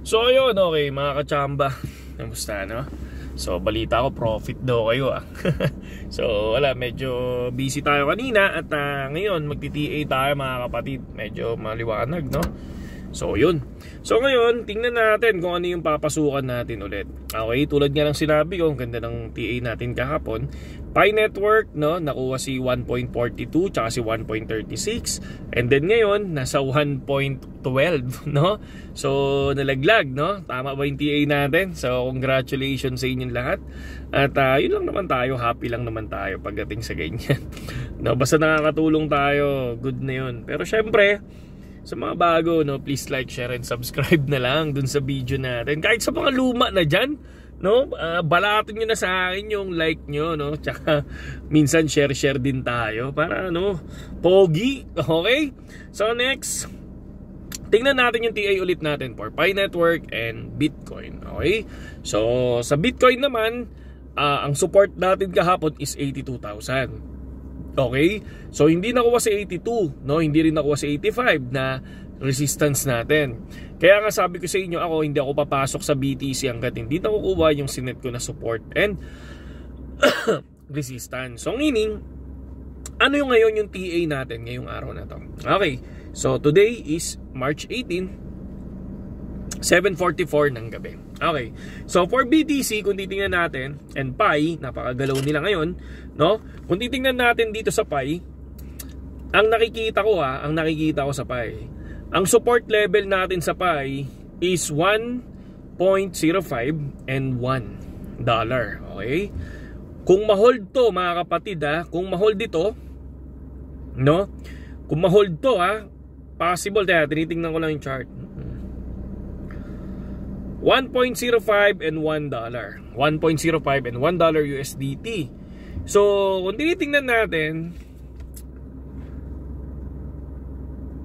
So ayun, okay mga kachamba, kamusta no? So balita ko profit daw kayo So wala, medyo busy tayo kanina. At ngayon magti-TA tayo mga kapatid. Medyo maliwanag no? So yun. So ngayon tingnan natin kung ano yung papasukan natin ulit. Okay, tulad nga lang sinabi ko, ang ganda ng TA natin kahapon. Pi Network no, nakuha si 1.42 tsaka si 1.36. And then ngayon nasa 1.12 no. So nalaglag no. Tama ba yung TA natin? So congratulations sa inyong lahat. At yun lang naman tayo, happy lang naman tayo pagdating sa ganyan. No, basta nakakatulong tayo, good na yun. Pero syempre, sa mga bago no, please like, share and subscribe na lang dun sa video natin. Kahit sa mga luma na dyan no, balatin nyo na sa akin yung like nyo no. Tsaka minsan share din tayo para ano, pogi. Okay, so next tingnan natin yung TA ulit natin for Pi Network and Bitcoin. Okay, so sa Bitcoin naman, ang support natin kahapon is 82,000. Okay, so hindi nakuha sa 82 no, hindi rin nakuha sa 85 na resistance natin. Kaya nga sabi ko sa inyo, ako hindi ako papasok sa BTC hanggat hindi nakukuha yung sinet ko na support and resistance. So meaning, ano yung ngayon yung TA natin ngayong araw na to? Okay, so today is March 18, 7:44 ng gabi. Okay, so for BTC kung titingnan natin, and Pi, napakagalaw nila ngayon no? Kung titingnan natin dito sa Pi, ang nakikita ko sa Pi, ang support level natin sa Pi is 1.05 and $1. Okay? Kung ma-hold to mga kapatid kung ma-hold ito, no? Kung ma-hold to possible, tinitingnan ko lang yung chart. 1.05 and $1. 1.05 and $1 USDT. So, kung tinitingnan natin,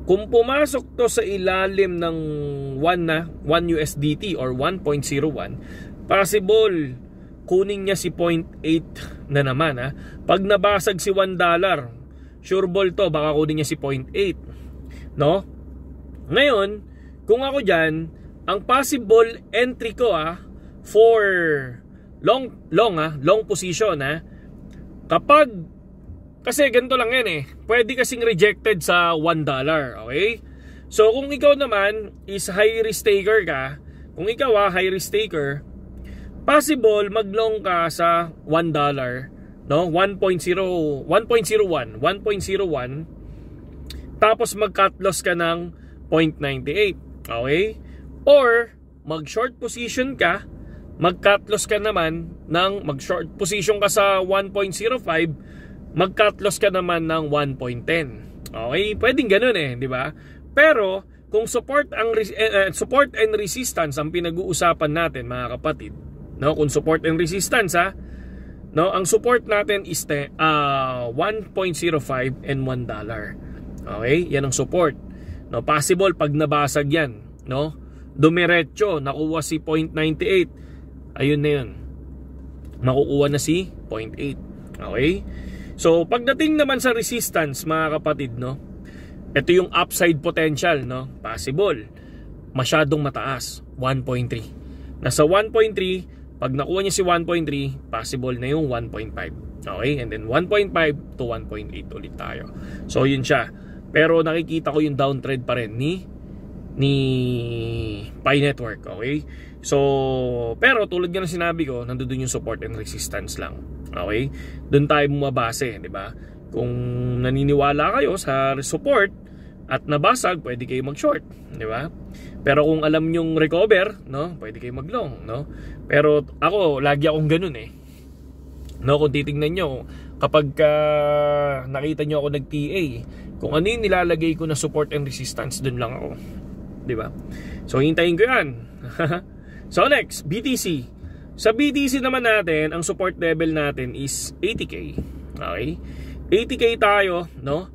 kung pumasok to sa ilalim ng 1 USDT or 1.01, possible kunin niya si 0.8 na naman Pag nabasag si $1, sure ball to, baka kunin niya si 0.8 no? Ngayon, kung ako dyan, ang possible entry ko for long position kapag, kasi ganito lang yan pwede kasing rejected sa $1, okay? So kung ikaw naman is high risk taker ka, kung ikaw high risk taker, possible mag-long ka sa $1 no, 1.01, tapos mag-cut loss ka ng 0.98, okay? Or mag-short position ka, mag-cut loss ka naman ng mag-short position ka sa 1.05, mag-cut loss ka naman ng 1.10. Okay? Pwedeng ganoon di ba? Pero kung support and resistance ang pinag-uusapan natin mga kapatid, no? Kung support and resistance no, ang support natin is 1.05 and $1. Okay? Yan ang support. No, possible pag nabasag yan, no? Dumiretso, nakuha si 0.98. Ayun na yun, makukuha na si 0.8. Okay? So pagdating naman sa resistance mga kapatid no, ito yung upside potential no, possible masyadong mataas, 1.3. Nasa 1.3, pag nakuha niya si 1.3, possible na yung 1.5. Okay? And then 1.5 to 1.8 ulit tayo. So yun siya. Pero nakikita ko yung downtrend pa rin ni Pi Network. Okay? So, pero tulad nga ng sinabi ko, nandoon yung support and resistance lang. Okay? Doon tayo bumabase, di ba? Kung naniniwala kayo sa support at nabasag, pwede kayo mag-short, di ba? Pero kung alam nyong recover, no, pwede kayo mag-long, no? Pero ako, lagi akong ganun No, kung titingnan nyo, kapag nakita nyo ako nag-TA, kung ano yung nilalagay ko na support and resistance, doon lang ako. Di ba? So, hintayin ko yan. So next, BTC. Sa BTC naman natin, ang support level natin is 80K. Okay? 80K tayo, no?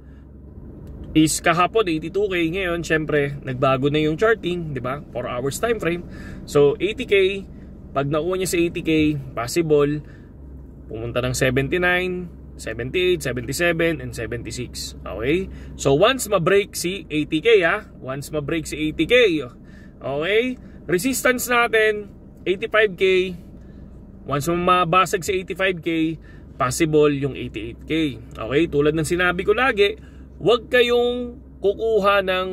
Is kahapon 82K, ngayon syempre nagbago na yung charting, 'di ba? 4 hours time frame. So 80K, pag nakuha niya sa 80K, possible pumunta ng 79, 78, 77 and 76. Okay? So once ma-break si 80K once ma-break si 80K, okay? resistance natin 85k. Once mabasag sa 85k, possible yung 88k. Okay, tulad ng sinabi ko lagi, huwag kayong kukuha ng,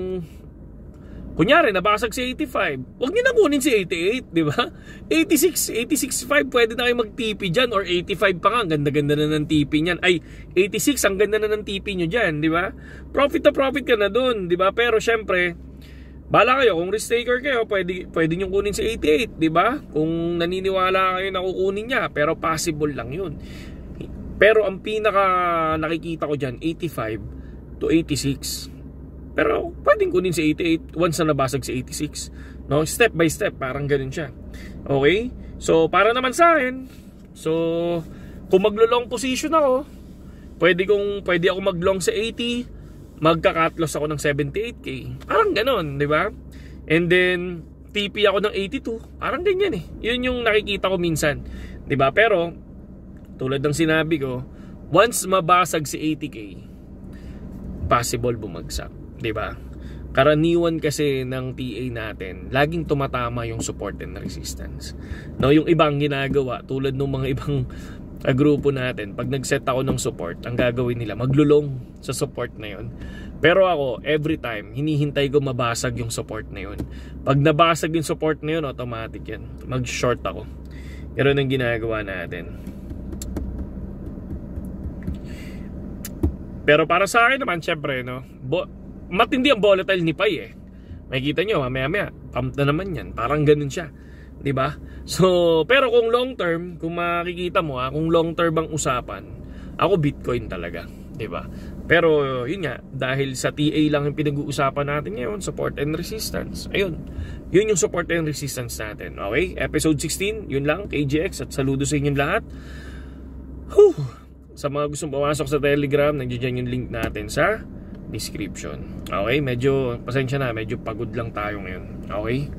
kunyari nabasag si 85, huwag niyo na kunin si 88, di ba? 86.5 pwede na kayo mag-TP dyan, or 85 pa nga, ang ganda-ganda na ng TP niyan. Ay, 86 ang ganda na ng TP nyo dyan, di ba? Profit na profit ka na dun, di ba? Pero syempre, bala kayo, kung risk taker kayo, pwede nyo kunin si 88, di ba? Kung naniniwala kayo na kukunin niya, pero possible lang yun. Pero ang pinaka nakikita ko dyan, 85 to 86. Pero pwedeng kunin si 88 once na nabasag si 86, no? Step by step, parang ganun siya. Okay? So para naman sa akin, so kung maglo-long position ako, pwede ako mag-long sa 80, magka-cut loss ako ng 78k. Parang ganun, di ba? And then TP ako ng 82. Parang ganyan eh. Yun yung nakikita ko minsan, di ba? Pero tulad ng sinabi ko, once mabasag si 80k, possible bumagsak. Diba? Karaniwan kasi ng TA natin, laging tumatama yung support and resistance. No, yung ibang ginagawa, tulad ng mga ibang grupo natin, pag nag-set ako ng support, ang gagawin nila, maglulong sa support na yun. Pero ako, every time, hinihintay ko mabasag yung support na yun. Pag nabasag yung support na yun, automatic yan. Mag-short ako. Ganun ang ginagawa natin. Pero para sa akin naman, syempre, no, matindi ang volatile ni Pai eh. Makikita nyo, mamaya pump na naman yan. Parang ganun siya, di ba? So, pero kung long term, kung makikita mo kung long term ang usapan, ako Bitcoin talaga, di ba? Pero yun nga, dahil sa TA lang yung pinag-uusapan natin ngayon, support and resistance. Ayun, yun yung support and resistance natin. Okay, episode 16, yun lang, KGX, at saludo sa inyong lahat. Sa mga gustong pumasok sa Telegram, nandiyan yung link natin sa description. Okay, medyo pasensya na, medyo pagod lang tayo ngayon. Okay?